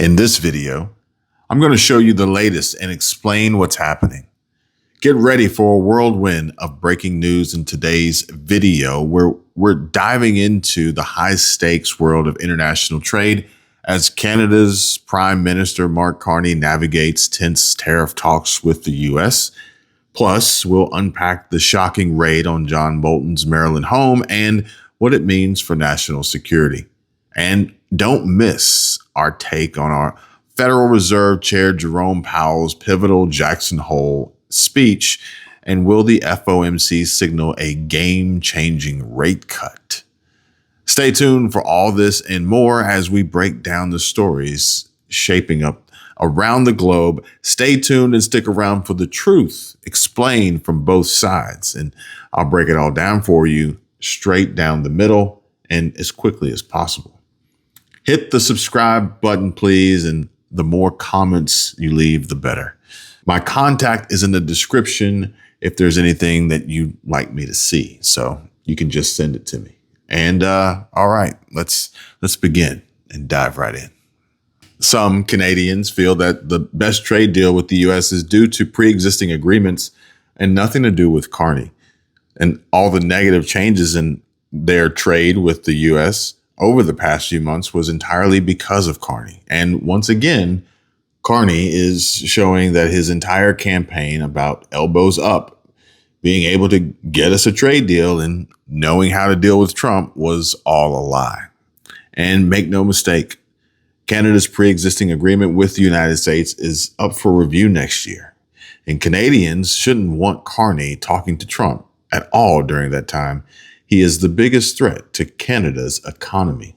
In this video, I'm going to show you the latest and explain what's happening. Get ready for a whirlwind of breaking news in today's video where we're diving into the high stakes world of international trade as Canada's Prime Minister Mark Carney navigates tense tariff talks with the U.S. Plus, we'll unpack the shocking raid on John Bolton's Maryland home and what it means for national security. And don't miss our take on our Federal Reserve Chair Jerome Powell's pivotal Jackson Hole speech, and will the FOMC signal a game-changing rate cut? Stay tuned for all this and more as we break down the stories shaping up around the globe. Stay tuned and stick around for the truth explained from both sides, and I'll break it all down for you straight down the middle and as quickly as possible. Hit the subscribe button, please, and the more comments you leave, the better. My contact is in the description if there's anything that you'd like me to see, so you can just send it to me. And all right, let's begin and dive right in. Some Canadians feel that the best trade deal with the U.S. is due to pre-existing agreements and nothing to do with Carney. And all the negative changes in their trade with the U.S. over the past few months was entirely because of Carney. And once again, Carney is showing that his entire campaign about elbows up, being able to get us a trade deal and knowing how to deal with Trump was all a lie. And make no mistake, Canada's pre-existing agreement with the United States is up for review next year. And Canadians shouldn't want Carney talking to Trump at all during that time. He is the biggest threat to Canada's economy.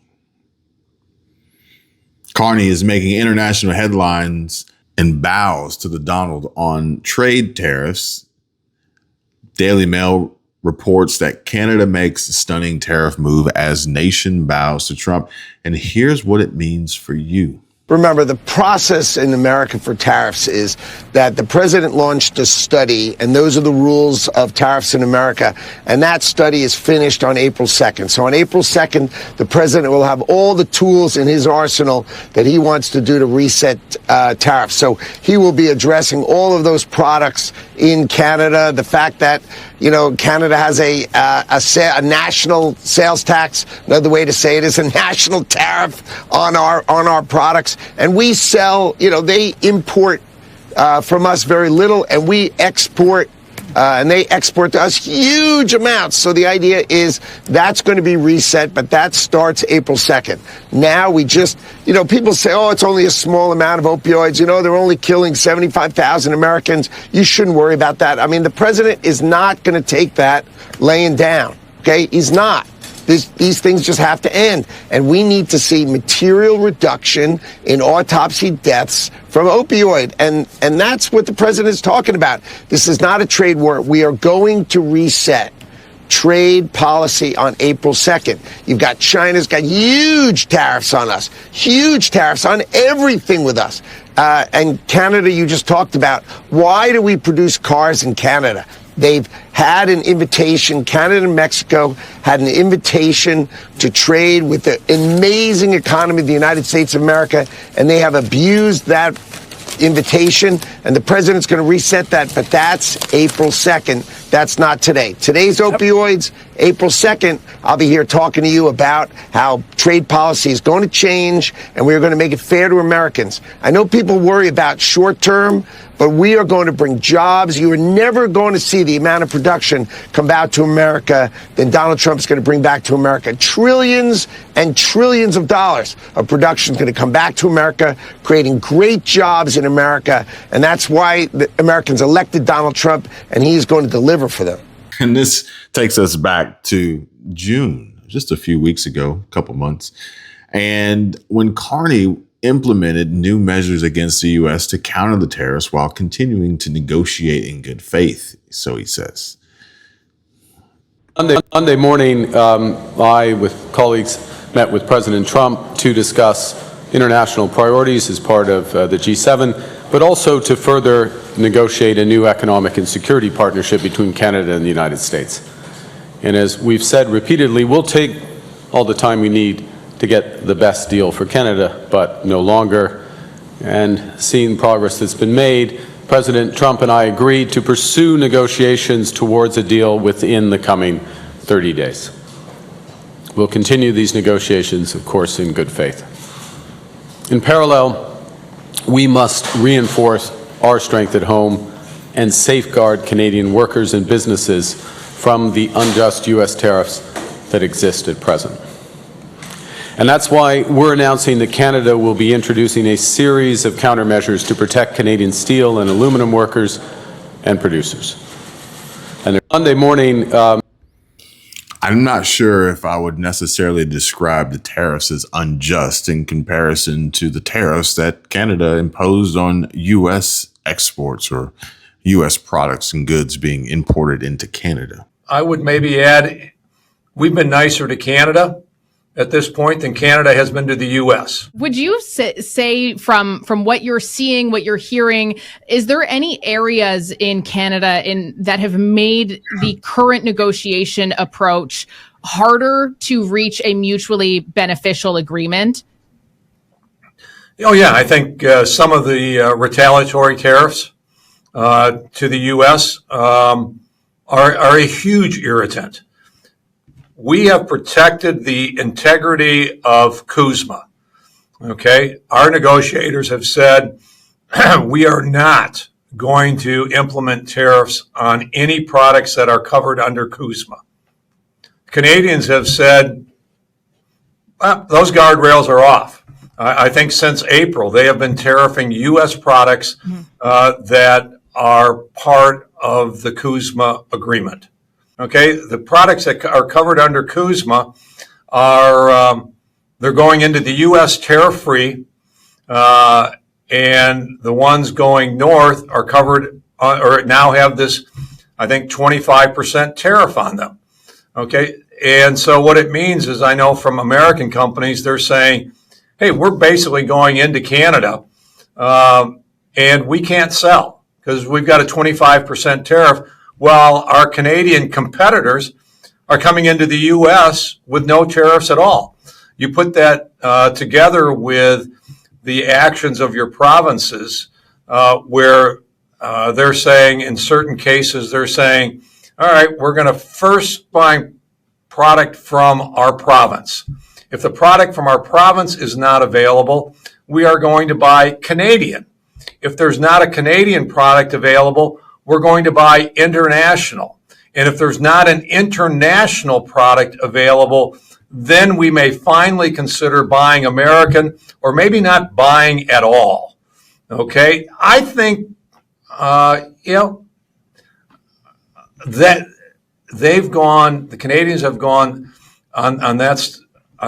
Carney is making international headlines and bows to the Donald on trade tariffs. Daily Mail reports that Canada makes a stunning tariff move as nation bows to Trump. And here's what it means for you. Remember, the process in America for tariffs is that the president launched a study, and those are the rules of tariffs in America. And that study is finished on April 2nd. So on April 2nd, the president will have all the tools in his arsenal that he wants to do to reset tariffs. So he will be addressing all of those products in Canada. The fact that, you know, Canada has a national sales tax. Another way to say it is a national tariff on our products. And we sell, you know, they import from us very little, and we export, and they export to us huge amounts. So the idea is that's going to be reset, but that starts April 2nd. Now we just, you know, people say, oh, it's only a small amount of opioids. You know, they're only killing 75,000 Americans. You shouldn't worry about that. I mean, the president is not going to take that laying down. Okay, he's not. These things just have to end. And we need to see material reduction in autopsy deaths from opioid. And that's what the president is talking about. This is not a trade war. We are going to reset trade policy on April 2nd. You've got China's got huge tariffs on us, huge tariffs on everything with us. And Canada, you just talked about. Why do we produce cars in Canada? They've had an invitation, Canada and Mexico had an invitation to trade with the amazing economy of the United States of America, and they have abused that invitation, and the president's going to reset that, but that's April 2nd. That's not today. Today's opioids, April 2nd, I'll be here talking to you about how trade policy is going to change, and we're going to make it fair to Americans. I know people worry about short term, but we are going to bring jobs. You are never going to see the amount of production come back to America than Donald Trump's going to bring back to America. Trillions and trillions of dollars of production is going to come back to America, creating great jobs in America. And that's why the Americans elected Donald Trump, and he's going to deliver for them. And this takes us back to June, just a few weeks ago, a couple months. And when Carney implemented new measures against the U.S. to counter the tariffs while continuing to negotiate in good faith, so he says. Monday morning, I, with colleagues, met with President Trump to discuss international priorities as part of the G7, but also to further negotiate a new economic and security partnership between Canada and the United States. And as we've said repeatedly, we'll take all the time we need to get the best deal for Canada, but no longer. and seeing progress that's been made, President Trump and I agreed to pursue negotiations towards a deal within the coming 30 days. We'll continue these negotiations, of course, in good faith. In parallel, we must reinforce our strength at home and safeguard Canadian workers and businesses from the unjust U.S. tariffs that exist at present. And that's why we're announcing that Canada will be introducing a series of countermeasures to protect Canadian steel and aluminum workers and producers. And Monday morning, I'm not sure if I would necessarily describe the tariffs as unjust in comparison to the tariffs that Canada imposed on U.S. exports or U.S. products and goods being imported into Canada. I would maybe add, we've been nicer to Canada at this point than Canada has been to the U.S. Would you say from what you're seeing, what you're hearing, is there any areas in Canada that have made the current negotiation approach harder to reach a mutually beneficial agreement? Oh, yeah. I think some of the retaliatory tariffs to the U.S. Are a huge irritant. We have protected the integrity of CUSMA. Okay, our negotiators have said we are not going to implement tariffs on any products that are covered under CUSMA. Canadians have said those guardrails are off. I think since April they have been tariffing U.S. products that are part of the CUSMA agreement. Okay, the products that are covered under CUSMA are they're going into the U.S. tariff-free, and the ones going north are covered or now have this, I think, 25% tariff on them. Okay, and so what it means is, I know from American companies, they're saying, "Hey, we're basically going into Canada, and we can't sell because we've got a 25% tariff." While our Canadian competitors are coming into the U.S. with no tariffs at all. You put that together with the actions of your provinces, where they're saying, in certain cases, they're saying, all right, we're going to first buy product from our province. If the product from our province is not available, we are going to buy Canadian. If there's not a Canadian product available, we're going to buy international. And if there's not an international product available, then we may finally consider buying American or maybe not buying at all. Okay? I think, that the Canadians have gone on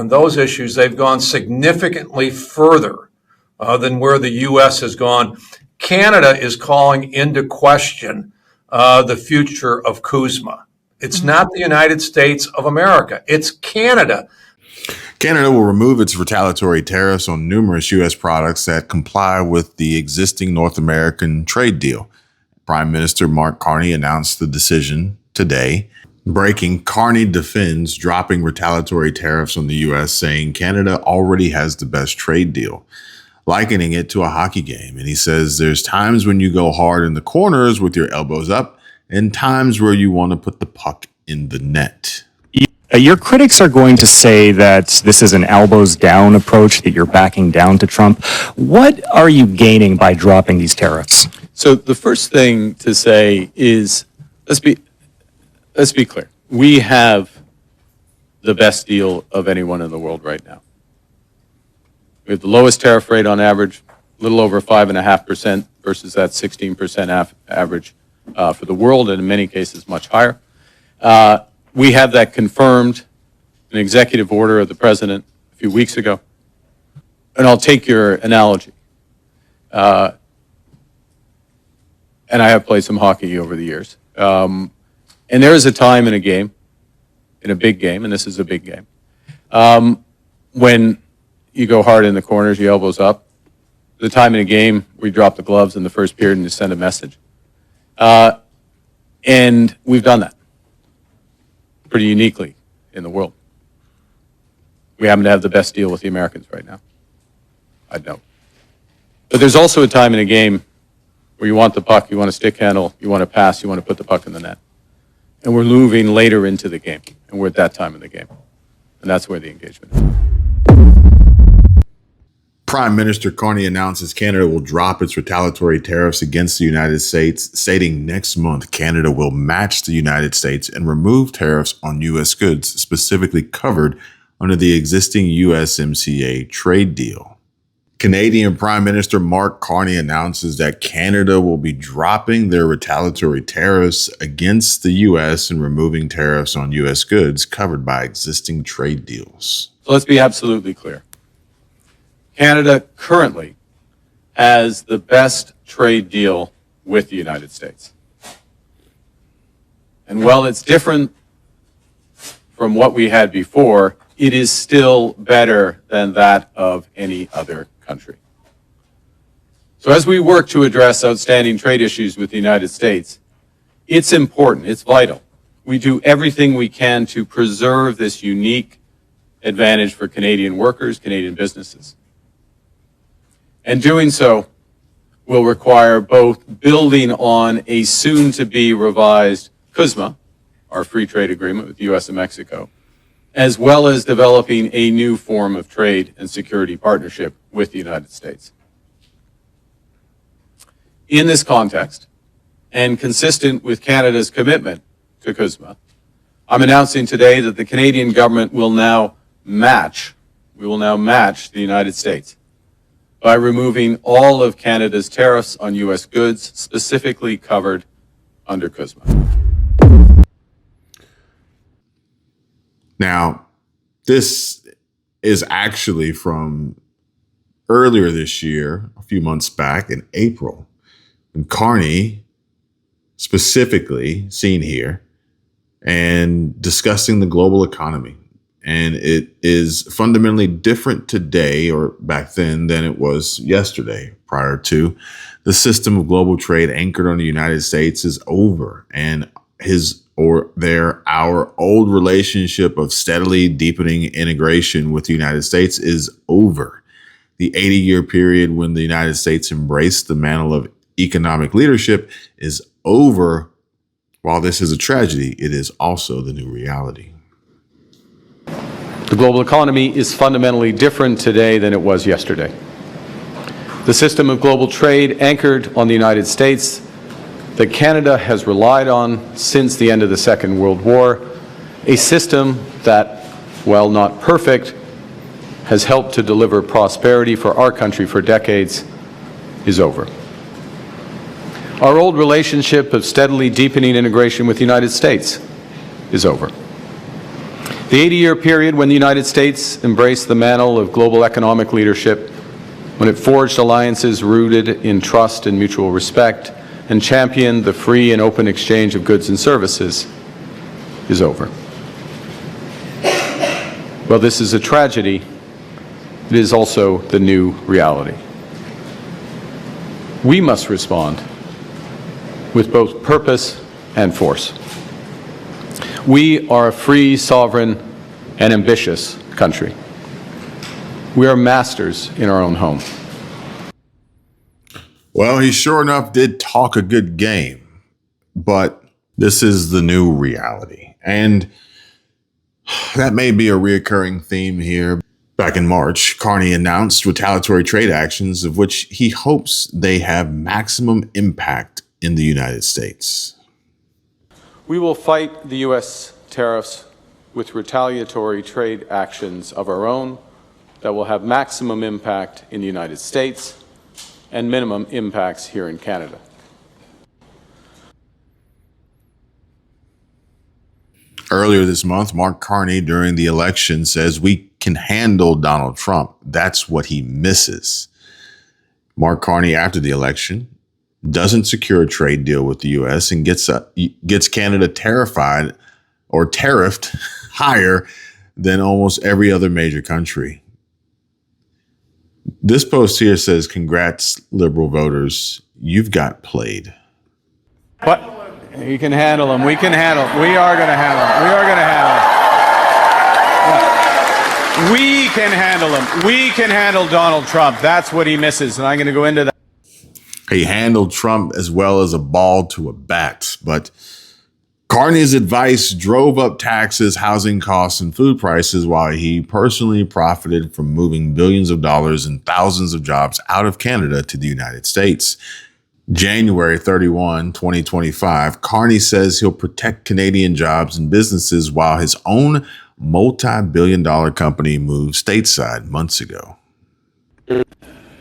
those issues, they've gone significantly further than where the U.S. has gone. Canada is calling into question the future of CUSMA. It's not the United States of America. It's Canada. Canada will remove its retaliatory tariffs on numerous U.S. products that comply with the existing North American trade deal. Prime Minister Mark Carney announced the decision today. Breaking, Carney defends dropping retaliatory tariffs on the U.S., saying Canada already has the best trade deal, likening it to a hockey game. And he says there's times when you go hard in the corners with your elbows up and times where you want to put the puck in the net. Your critics are going to say that this is an elbows down approach, that you're backing down to Trump. What are you gaining by dropping these tariffs? So the first thing to say is, let's be clear. We have the best deal of anyone in the world right now. We have the lowest tariff rate on average, a little over 5.5% versus that 16% average for the world, and in many cases much higher. We have that confirmed in an executive order of the president a few weeks ago. And I'll take your analogy. And I have played some hockey over the years. And there is a time in a game, in a big game, and this is a big game, when you go hard in the corners, your elbows up. The time in a game where you drop the gloves in the first period and you send a message. And we've done that pretty uniquely in the world. We happen to have the best deal with the Americans right now. I'd note. But there's also a time in a game where you want the puck, you want a stick handle, you want to pass, you want to put the puck in the net. And we're moving later into the game, and we're at that time in the game. And that's where the engagement is. Prime Minister Carney announces Canada will drop its retaliatory tariffs against the United States, stating next month Canada will match the United States and remove tariffs on U.S. goods specifically covered under the existing USMCA trade deal. Canadian Prime Minister Mark Carney announces that Canada will be dropping their retaliatory tariffs against the U.S. and removing tariffs on U.S. goods covered by existing trade deals. So let's be absolutely clear. Canada currently has the best trade deal with the United States. And while it's different from what we had before, it is still better than that of any other country. So as we work to address outstanding trade issues with the United States, it's important, it's vital. We do everything we can to preserve this unique advantage for Canadian workers, Canadian businesses. And doing so will require both building on a soon-to-be revised CUSMA, our free trade agreement with the U.S. and Mexico, as well as developing a new form of trade and security partnership with the United States. In this context, and consistent with Canada's commitment to CUSMA, I'm announcing today that the Canadian government will now match the United States by removing all of Canada's tariffs on U.S. goods specifically covered under CUSMA. Now, this is actually from earlier this year, a few months back in April, when Carney specifically seen here and discussing the global economy. And it is fundamentally different today or back then than it was yesterday. Prior to the system of global trade anchored on the United States is over, and our old relationship of steadily deepening integration with the United States is over. The 80-year period when the United States embraced the mantle of economic leadership is over. While this is a tragedy, it is also the new reality. The global economy is fundamentally different today than it was yesterday. The system of global trade anchored on the United States that Canada has relied on since the end of the Second World War, a system that, while not perfect, has helped to deliver prosperity for our country for decades, is over. Our old relationship of steadily deepening integration with the United States is over. The 80-year period when the United States embraced the mantle of global economic leadership, when it forged alliances rooted in trust and mutual respect, and championed the free and open exchange of goods and services, is over. While this is a tragedy, it is also the new reality. We must respond with both purpose and force. We are a free, sovereign, and ambitious country. We are masters in our own home. Well, he sure enough did talk a good game, but this is the new reality. And that may be a reoccurring theme here. Back in March, Carney announced retaliatory trade actions of which he hopes they have maximum impact in the United States. We will fight the U.S. tariffs with retaliatory trade actions of our own that will have maximum impact in the United States and minimum impacts here in Canada. Earlier this month, Mark Carney, during the election, says we can handle Donald Trump. That's what he misses. Mark Carney, after the election, doesn't secure a trade deal with the U.S. and gets Canada tariffed higher than almost every other major country. This post here says, "Congrats, Liberal voters. You've got played." What? You can handle them. We can handle them. We are going to handle them. We are going to handle them. We can handle him. We can handle Donald Trump. That's what he misses. And I'm going to go into that. He handled Trump as well as a ball to a bat. But Carney's advice drove up taxes, housing costs, and food prices while he personally profited from moving billions of dollars and thousands of jobs out of Canada to the United States. January 31, 2025, Carney says he'll protect Canadian jobs and businesses while his own multi-billion-dollar company moved stateside months ago.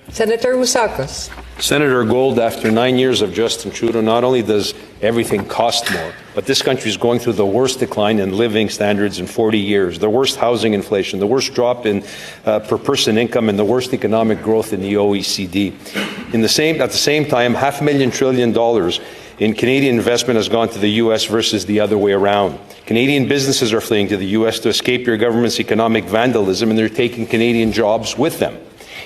Senator Usakos. Senator Gold, after 9 years of Justin Trudeau, not only does everything cost more, but this country is going through the worst decline in living standards in 40 years, the worst housing inflation, the worst drop in per person income, and the worst economic growth in the OECD. At the same time, $500 billion in Canadian investment has gone to the U.S. versus the other way around. Canadian businesses are fleeing to the U.S. to escape your government's economic vandalism, and they're taking Canadian jobs with them.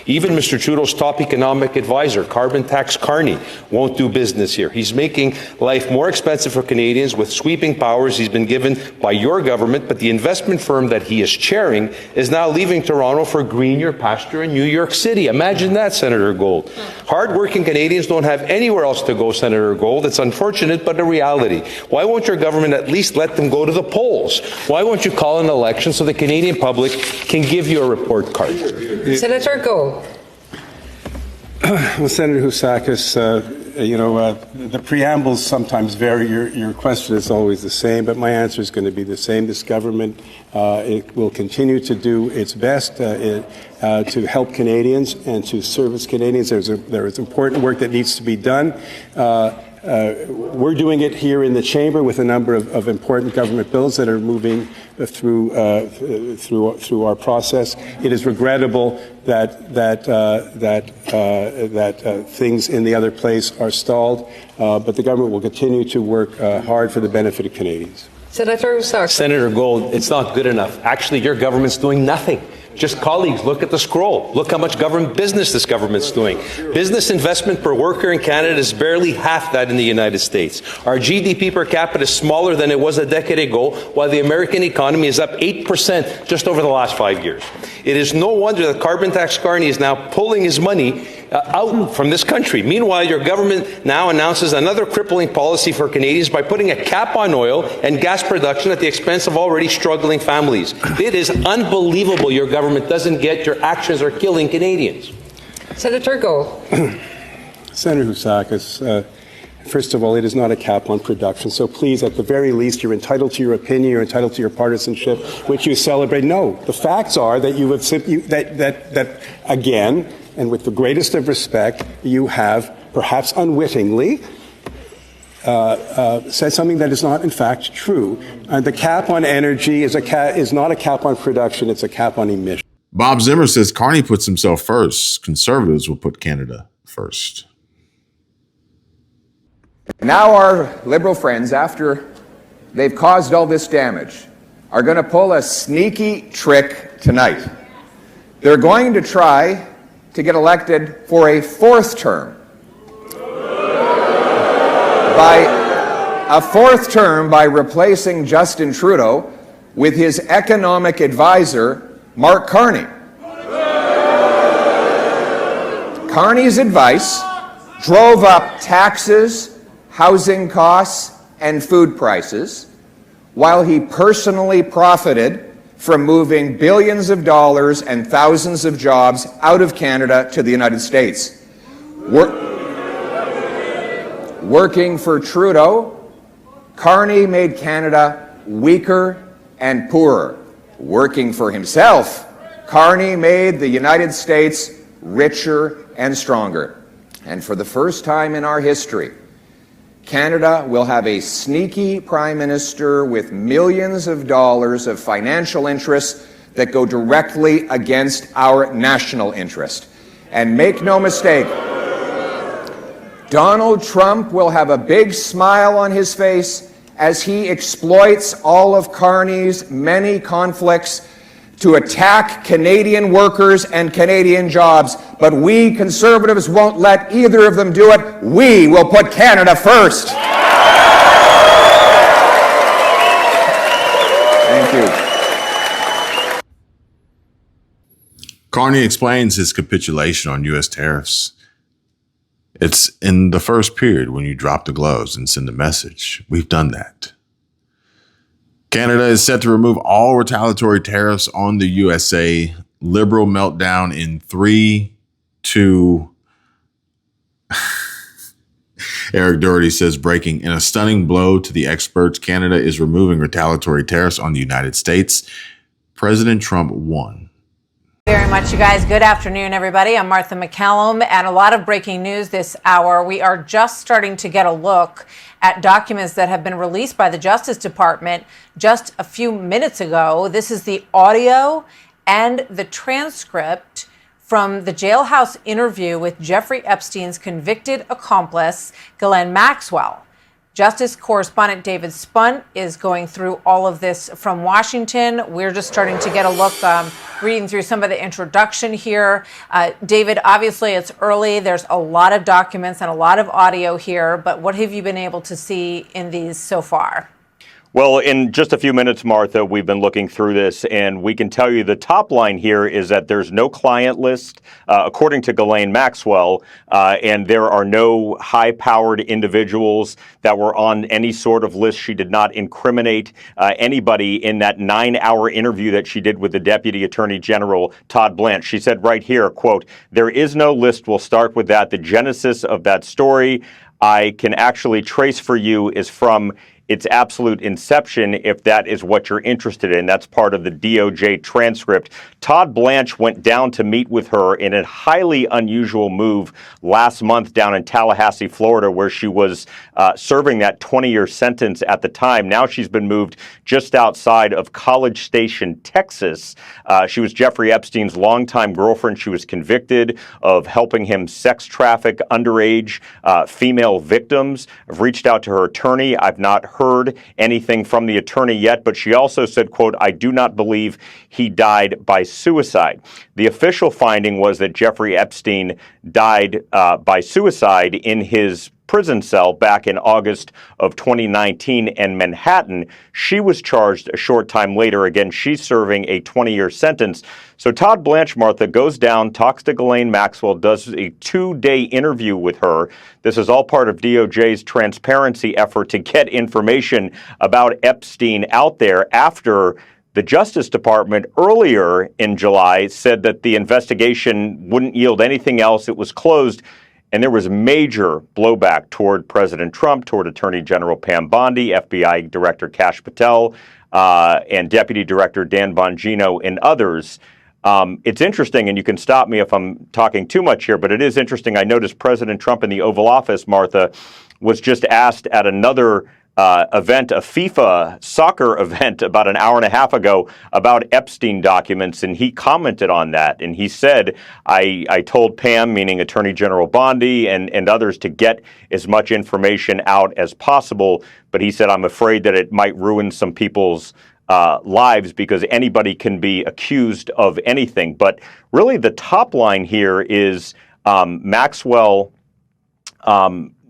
Even Mr. Trudeau's top economic advisor, carbon tax Carney, won't do business here. He's making life more expensive for Canadians with sweeping powers he's been given by your government, but the investment firm that he is chairing is now leaving Toronto for greener pasture in New York City. Imagine that, Senator Gold. Hard-working Canadians don't have anywhere else to go, Senator Gold. It's unfortunate, but a reality. Why won't your government at least let them go to the polls? Why won't you call an election so the Canadian public can give you a report card? Senator Gold. Well, Senator Husakis, the preambles sometimes vary. Your question is always the same, but my answer is going to be the same. This government it will continue to do its best to help Canadians and to service Canadians. There is important work that needs to be done. We're doing it here in the chamber with a number of important government bills that are moving through our process. It is regrettable that things in the other place are stalled, but the government will continue to work hard for the benefit of Canadians. Senator Usakos. Senator Gold, it's not good enough. Actually, your government's doing nothing. Just colleagues, look at the scroll. Look how much government business this government's doing. Business investment per worker in Canada is barely half that in the United States. Our GDP per capita is smaller than it was a decade ago, while the American economy is up 8% just over the last 5 years. It is no wonder that carbon tax Carney is now pulling his money out from this country. Meanwhile, your government now announces another crippling policy for Canadians by putting a cap on oil and gas production at the expense of already struggling families. It is unbelievable your government doesn't get your actions are killing Canadians. Senator Gold. Senator Husakis, first of all, it is not a cap on production. So please, at the very least, you're entitled to your opinion, you're entitled to your partisanship, which you celebrate. No, the facts are that you have that again, and with the greatest of respect, you have, perhaps unwittingly, said something that is not, in fact, true. The cap on energy is not a cap on production, it's a cap on emissions. Bob Zimmer says Carney puts himself first. Conservatives will put Canada first. Now our Liberal friends, after they've caused all this damage, are going to pull a sneaky trick tonight. They're going to try to get elected for a fourth term. By replacing Justin Trudeau with his economic advisor, Mark Carney. Carney's advice drove up taxes, housing costs, and food prices, while he personally profited from moving billions of dollars and thousands of jobs out of Canada to the United States. Working for Trudeau, Carney made Canada weaker and poorer. Working for himself, Carney made the United States richer and stronger. And for the first time in our history, Canada will have a sneaky prime minister with millions of dollars of financial interests that go directly against our national interest. And make no mistake, Donald Trump will have a big smile on his face as he exploits all of Carney's many conflicts to attack Canadian workers and Canadian jobs. But we Conservatives won't let either of them do it. We will put Canada first. Thank you. Carney explains his capitulation on U.S. tariffs. It's in the first period when you drop the gloves and send a message. We've done that. Canada is set to remove all retaliatory tariffs on the USA. Liberal meltdown in 3, 2. Eric Doherty says, breaking. In a stunning blow to the experts, Canada is removing retaliatory tariffs on the United States. President Trump won. Very much, you guys. Good afternoon, everybody. I'm Martha McCallum, and a lot of breaking news this hour. We are just starting to get a look at documents that have been released by the Justice Department just a few minutes ago. This is the audio and the transcript from the jailhouse interview with Jeffrey Epstein's convicted accomplice, Ghislaine Maxwell. Justice correspondent David Spunt is going through all of this from Washington. We're just starting to get a look, reading through some of the introduction here. David, obviously it's early. There's a lot of documents and a lot of audio here, but what have you been able to see in these so far? Well, in just a few minutes, Martha, we've been looking through this, and we can tell you the top line here is that there's no client list, according to Ghislaine Maxwell, and there are no high-powered individuals that were on any sort of list. She did not incriminate anybody in that 9-hour interview that she did with the Deputy Attorney General, Todd Blanche. She said right here, quote, "There is no list. We'll start with that. The genesis of that story I can actually trace for you is from its absolute inception, if that is what you're interested in." That's part of the DOJ transcript. Todd Blanche went down to meet with her in a highly unusual move last month down in Tallahassee, Florida, where she was serving that 20-year sentence at the time. Now she's been moved just outside of College Station, Texas. She was Jeffrey Epstein's longtime girlfriend. She was convicted of helping him sex traffic underage female victims. I've reached out to her attorney. I've not heard anything from the attorney yet, but she also said, quote, "I do not believe he died by suicide." The official finding was that Jeffrey Epstein died by suicide in his prison cell back in August of 2019 in Manhattan. She was charged a short time later. Again, she's serving a 20-year sentence. So Todd Blanche, Martha, goes down, talks to Ghislaine Maxwell, does a 2-day interview with her. This is all part of DOJ's transparency effort to get information about Epstein out there after the Justice Department earlier in July said that the investigation wouldn't yield anything else. It was closed. And there was major blowback toward President Trump, toward Attorney General Pam Bondi, FBI Director Kash Patel, and Deputy Director Dan Bongino, and others. It's interesting, and you can stop me if I'm talking too much here, but it is interesting. I noticed President Trump in the Oval Office, Martha, was just asked at another event, a FIFA soccer event about an hour and a half ago about Epstein documents, and he commented on that. And he said, I told Pam, meaning Attorney General Bondi and others, to get as much information out as possible. But he said, I'm afraid that it might ruin some people's lives because anybody can be accused of anything. But really the top line here is Maxwell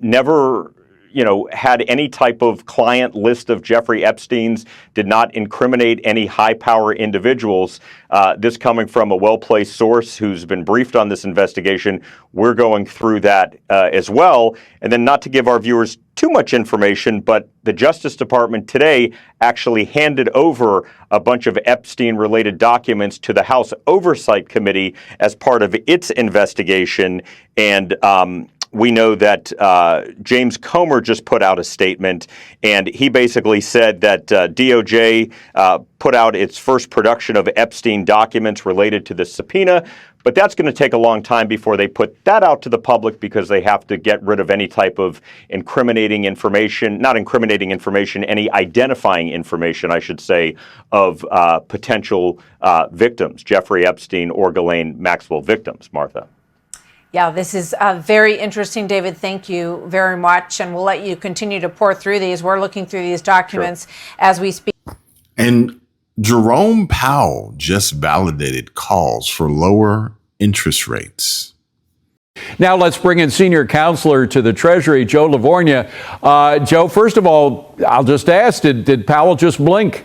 never had any type of client list of Jeffrey Epstein's, did not incriminate any high-power individuals. This coming from a well-placed source who's been briefed on this investigation. We're going through that as well. And then not to give our viewers too much information, but the Justice Department today actually handed over a bunch of Epstein-related documents to the House Oversight Committee as part of its investigation. And we know that James Comer just put out a statement, and he basically said that DOJ put out its first production of Epstein documents related to the subpoena, but that's going to take a long time before they put that out to the public because they have to get rid of any type of incriminating information, not incriminating information, any identifying information, I should say, of potential victims, Jeffrey Epstein or Ghislaine Maxwell victims, Martha. Yeah, this is very interesting, David. Thank you very much. And we'll let you continue to pour through these. We're looking through these documents as we speak. And Jerome Powell just validated calls for lower interest rates. Now let's bring in senior counselor to the Treasury, Joe Livornia. Joe, first of all, I'll just ask, did Powell just blink?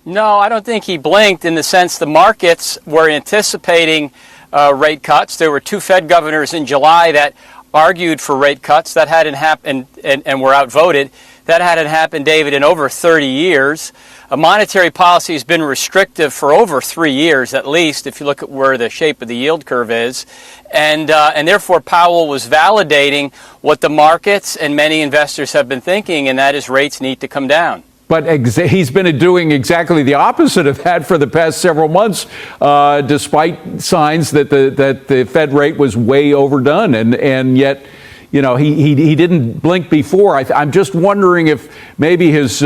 No, I don't think he blinked in the sense the markets were anticipating rate cuts. There were two Fed governors in July that argued for rate cuts. That hadn't happened and were outvoted. That hadn't happened, David, in over 30 years. Monetary policy has been restrictive for over 3 years, at least, if you look at where the shape of the yield curve is. And therefore, Powell was validating what the markets and many investors have been thinking, and that is rates need to come down. But he's been doing exactly the opposite of that for the past several months, despite signs that the Fed rate was way overdone, and yet, you know, he didn't blink before. I'm just wondering if maybe his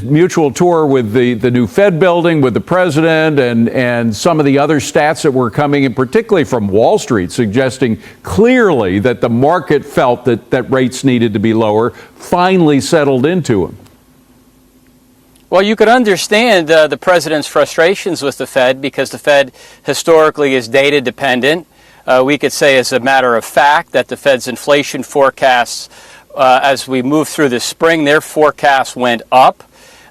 mutual tour with the new Fed building, with the president, and some of the other stats that were coming in, particularly from Wall Street, suggesting clearly that the market felt that rates needed to be lower, finally settled into him. Well, you could understand the president's frustrations with the Fed because the Fed historically is data dependent. We could say as a matter of fact that the Fed's inflation forecasts, as we move through the spring, their forecasts went up.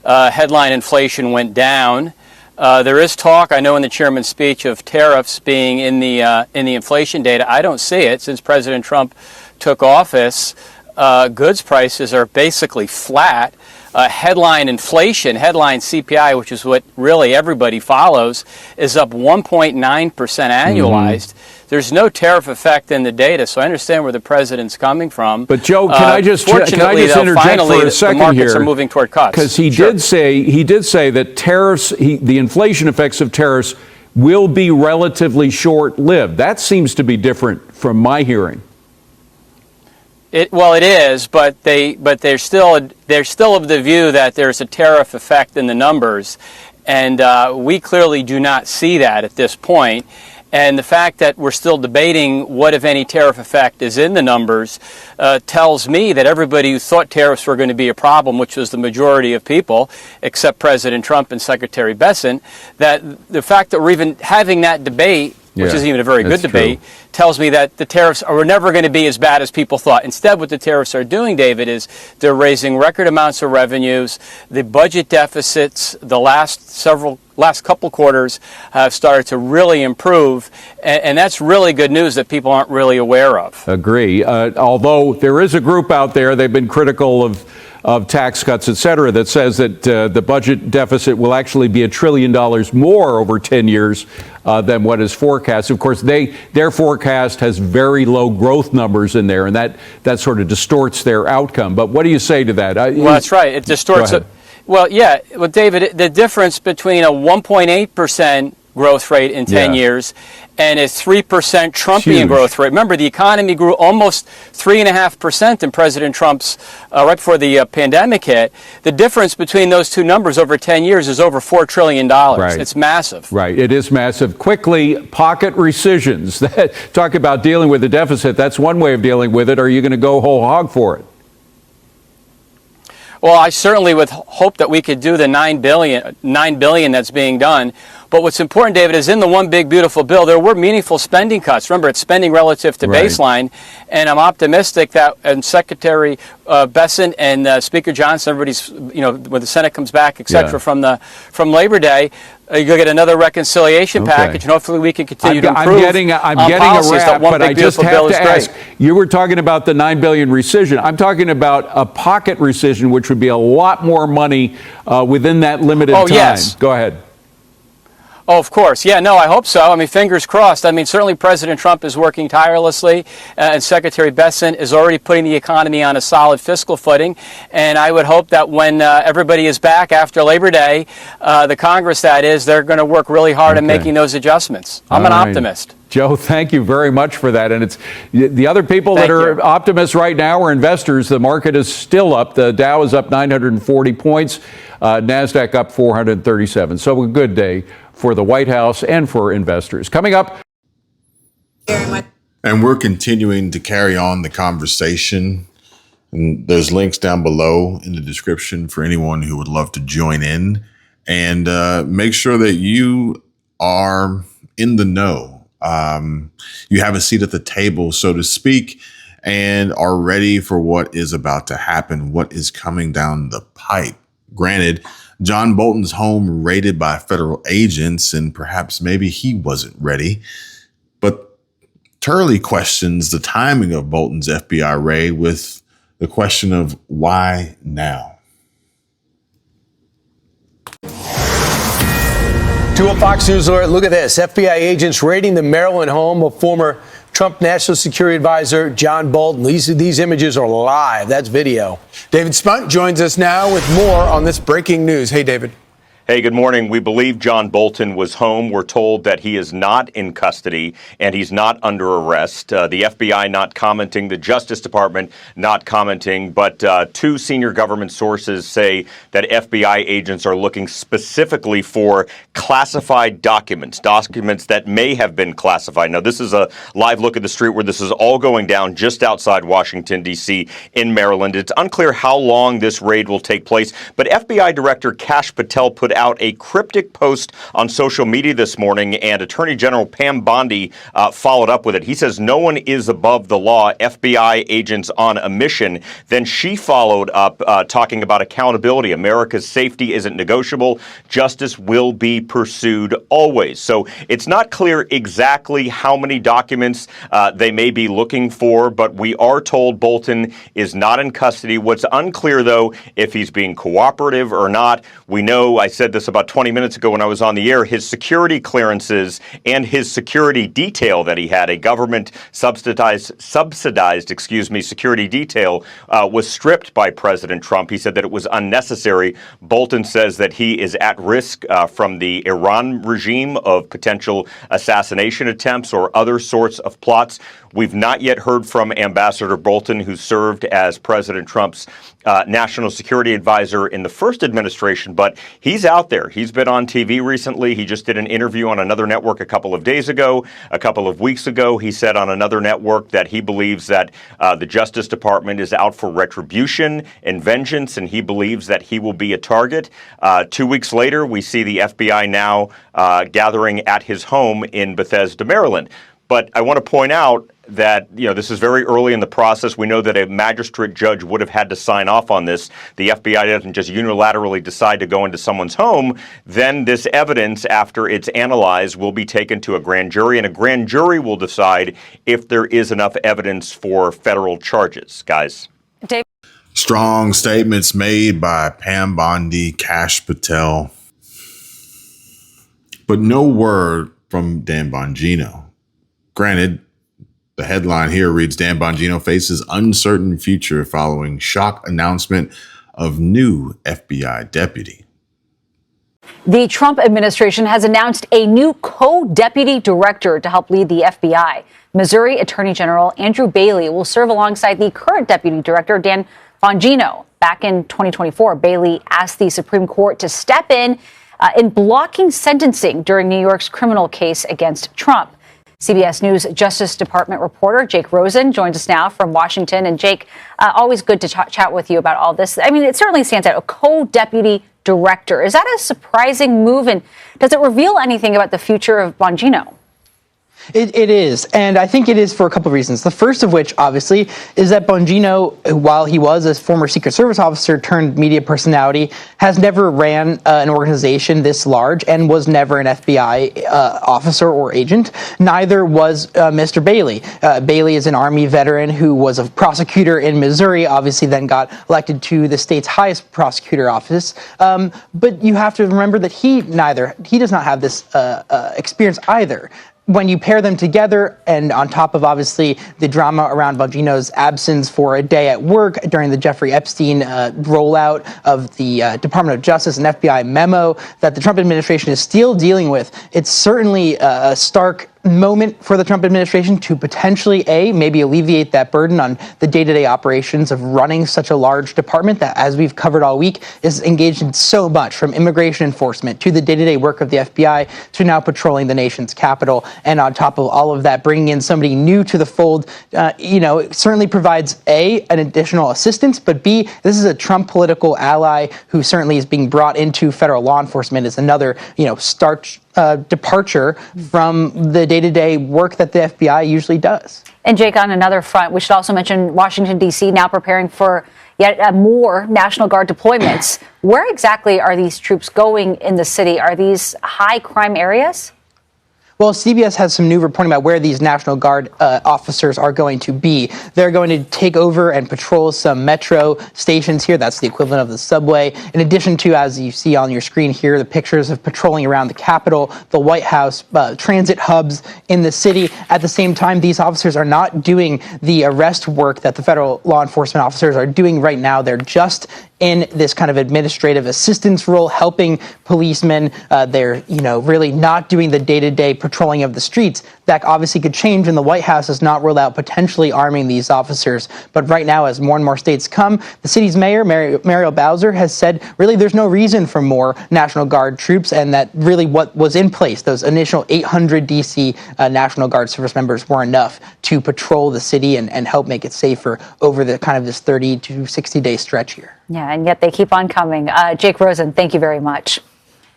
Headline inflation went down. There is talk, I know in the chairman's speech, of tariffs being in the inflation data. I don't see it. Since President Trump took office, goods prices are basically flat. Headline inflation, headline CPI, which is what really everybody follows, is up 1.9% annualized. There's no tariff effect in the data, so I understand where the president's coming from. But Joe, can I just interject for a second the markets here? Are moving toward cuts. Because he did say that tariffs, the inflation effects of tariffs, will be relatively short-lived. That seems to be different from my hearing. Well, it is, but they're still of the view that there's a tariff effect in the numbers, and we clearly do not see that at this point. And the fact that we're still debating what, if any, tariff effect is in the numbers tells me that everybody who thought tariffs were going to be a problem, which was the majority of people, except President Trump and Secretary Bessent, that the fact that we're even having that debate, which isn't even a very good debate, tells me that the tariffs are never going to be as bad as people thought. Instead, what the tariffs are doing, David, is they're raising record amounts of revenues. The budget deficits, the last couple quarters, have started to really improve, and that's really good news that people aren't really aware of. Agree. Although there is a group out there, they've been critical of tax cuts, et cetera, that says that the budget deficit will actually be $1 trillion more over 10 years than what is forecast. Of course, their forecast has very low growth numbers in there, and that sort of distorts their outcome. But what do you say to that? Well, that's right. It distorts it. Well, yeah. Well, David, the difference between a 1.8% growth rate in 10 years and a 3% Trumpian growth rate. Remember, the economy grew almost 3.5% in President Trump's, right before the pandemic hit. The difference between those two numbers over 10 years is over $4 trillion. Right. It's massive. Right. It is massive. Quickly, pocket rescissions. Talk about dealing with the deficit. That's one way of dealing with it. Are you going to go whole hog for it? Well, I certainly would hope that we could do the $9 billion that's being done. But what's important, David, is in the one big beautiful bill, there were meaningful spending cuts. Remember, it's spending relative to baseline. And I'm optimistic that Secretary Bessent and Speaker Johnson, everybody's, when the Senate comes back, et cetera, from Labor Day, you'll get another reconciliation package, and hopefully we can continue to improve. I'm getting a wrap, but I just have to ask. You were talking about the $9 billion rescission. I'm talking about a pocket rescission, which would be a lot more money within that limited time. Yes. Go ahead. Oh, of course. Yeah, no, I hope so. I mean, fingers crossed. I mean, certainly President Trump is working tirelessly, and Secretary Bessent is already putting the economy on a solid fiscal footing. And I would hope that when everybody is back after Labor Day, the Congress, that is, they're going to work really hard in making those adjustments. I'm an optimist. Joe, thank you very much for that. And it's the other people that are optimists right now are investors. The market is still up. The Dow is up 940 points. NASDAQ up 437. So a good day for the White House and for investors. Coming up. And we're continuing to carry on the conversation. And there's links down below in the description for anyone who would love to join in, and make sure that you are in the know. You have a seat at the table, so to speak, and are ready for what is about to happen, what is coming down the pipe. Granted, John Bolton's home raided by federal agents, and perhaps maybe he wasn't ready. But Turley questions the timing of Bolton's FBI raid with the question of why now? To a Fox News alert, look at this. FBI agents raiding the Maryland home of former Trump National Security Advisor John Bolton. These images are live. That's video. David Spunt joins us now with more on this breaking news. Hey, David. Hey, good morning. We believe John Bolton was home. We're told that he is not in custody and he's not under arrest. The FBI not commenting, the Justice Department not commenting, but two senior government sources say that FBI agents are looking specifically for classified documents that may have been classified. Now, this is a live look at the street where this is all going down just outside Washington, D.C. in Maryland. It's unclear how long this raid will take place, but FBI Director Kash Patel put out a cryptic post on social media this morning, and Attorney General Pam Bondi followed up with it. He says no one is above the law, FBI agents on a mission. Then she followed up talking about accountability. America's safety isn't negotiable. Justice will be pursued always. So it's not clear exactly how many documents they may be looking for, but we are told Bolton is not in custody. What's unclear, though, if he's being cooperative or not. We know, I said this about 20 minutes ago when I was on the air, his security clearances and his security detail that he had, a government subsidized security detail, was stripped by President Trump. He said that it was unnecessary. Bolton says that he is at risk from the Iran regime of potential assassination attempts or other sorts of plots. We've not yet heard from Ambassador Bolton, who served as President Trump's national security advisor in the first administration, but he's out there. He's been on TV recently. He just did an interview on another network a couple of days ago. A couple of weeks ago, he said on another network that he believes that the Justice Department is out for retribution and vengeance, and he believes that he will be a target. 2 weeks later, we see the FBI now gathering at his home in Bethesda, Maryland. But I want to point out that, this is very early in the process. We know that a magistrate judge would have had to sign off on this. The FBI doesn't just unilaterally decide to go into someone's home. Then this evidence, after it's analyzed, will be taken to a grand jury, and a grand jury will decide if there is enough evidence for federal charges. Guys. Dave. Strong statements made by Pam Bondi, Kash Patel, but no word from Dan Bongino. Granted, the headline here reads, Dan Bongino faces uncertain future following shock announcement of new FBI deputy. The Trump administration has announced a new co-deputy director to help lead the FBI. Missouri Attorney General Andrew Bailey will serve alongside the current deputy director, Dan Bongino. Back in 2024, Bailey asked the Supreme Court to step in blocking sentencing during New York's criminal case against Trump. CBS News Justice Department reporter Jake Rosen joins us now from Washington. And Jake, always good to chat with you about all this. I mean, it certainly stands out, a co-deputy director. Is that a surprising move? And does it reveal anything about the future of Bongino? It is, and I think it is for a couple of reasons. The first of which, obviously, is that Bongino, while he was a former Secret Service officer turned media personality, has never ran an organization this large and was never an FBI officer or agent. Neither was Mr. Bailey. Bailey is an Army veteran who was a prosecutor in Missouri, obviously then got elected to the state's highest prosecutor office. But you have to remember that he does not have this experience either. When you pair them together, and on top of obviously the drama around Bongino's absence for a day at work during the Jeffrey Epstein rollout of the Department of Justice and FBI memo that the Trump administration is still dealing with, it's certainly a stark moment for the Trump administration to potentially, maybe alleviate that burden on the day-to-day operations of running such a large department that, as we've covered all week, is engaged in so much, from immigration enforcement to the day-to-day work of the FBI to now patrolling the nation's capital. And on top of all of that, bringing in somebody new to the fold, it certainly provides, an additional assistance, but B, this is a Trump political ally who certainly is being brought into federal law enforcement as another, departure from the day-to-day work that the FBI usually does. And Jake, on another front, we should also mention Washington, D.C. now preparing for yet more National Guard deployments. Where exactly are these troops going in the city? Are these high crime areas? Well, CBS has some new reporting about where these National Guard officers are going to be. They're going to take over and patrol some metro stations here. That's the equivalent of the subway. In addition to, as you see on your screen here, the pictures of patrolling around the Capitol, the White House, transit hubs in the city. At the same time, these officers are not doing the arrest work that the federal law enforcement officers are doing right now. They're just in this kind of administrative assistance role, helping policemen. They're, really not doing the day-to-day patrolling of the streets. That obviously could change, and the White House has not ruled out potentially arming these officers. But right now, as more and more states come, the city's mayor, Muriel Bowser, has said really there's no reason for more National Guard troops, and that really what was in place, those initial 800 D.C. National Guard service members, were enough to patrol the city and help make it safer over the kind of this 30 to 60-day stretch here. Yeah, and yet they keep on coming. Jake Rosen, thank you very much.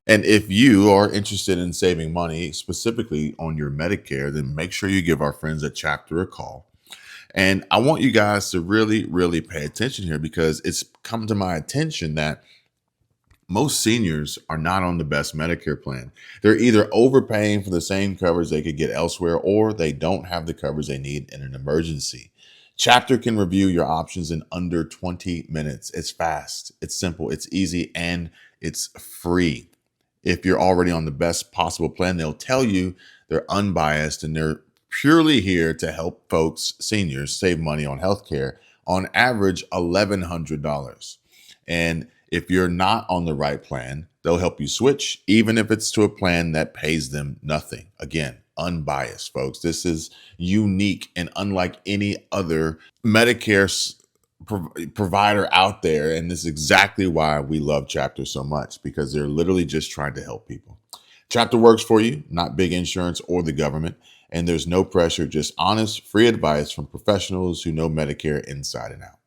And if you are interested in saving money, specifically on your Medicare, then make sure you give our friends at Chapter a call. And I want you guys to really, really pay attention here, because it's come to my attention that most seniors are not on the best Medicare plan. They're either overpaying for the same coverage they could get elsewhere, or they don't have the coverage they need in an emergency. Chapter can review your options in under 20 minutes. It's fast, it's simple, it's easy, and it's free. If you're already on the best possible plan, they'll tell you they're unbiased and they're purely here to help folks, seniors, save money on healthcare, on average $1,100. And if you're not on the right plan, they'll help you switch, even if it's to a plan that pays them nothing. Again, unbiased, folks. This is unique and unlike any other Medicare provider out there. And this is exactly why we love Chapter so much, because they're literally just trying to help people. Chapter works for you, not big insurance or the government. And there's no pressure, just honest, free advice from professionals who know Medicare inside and out.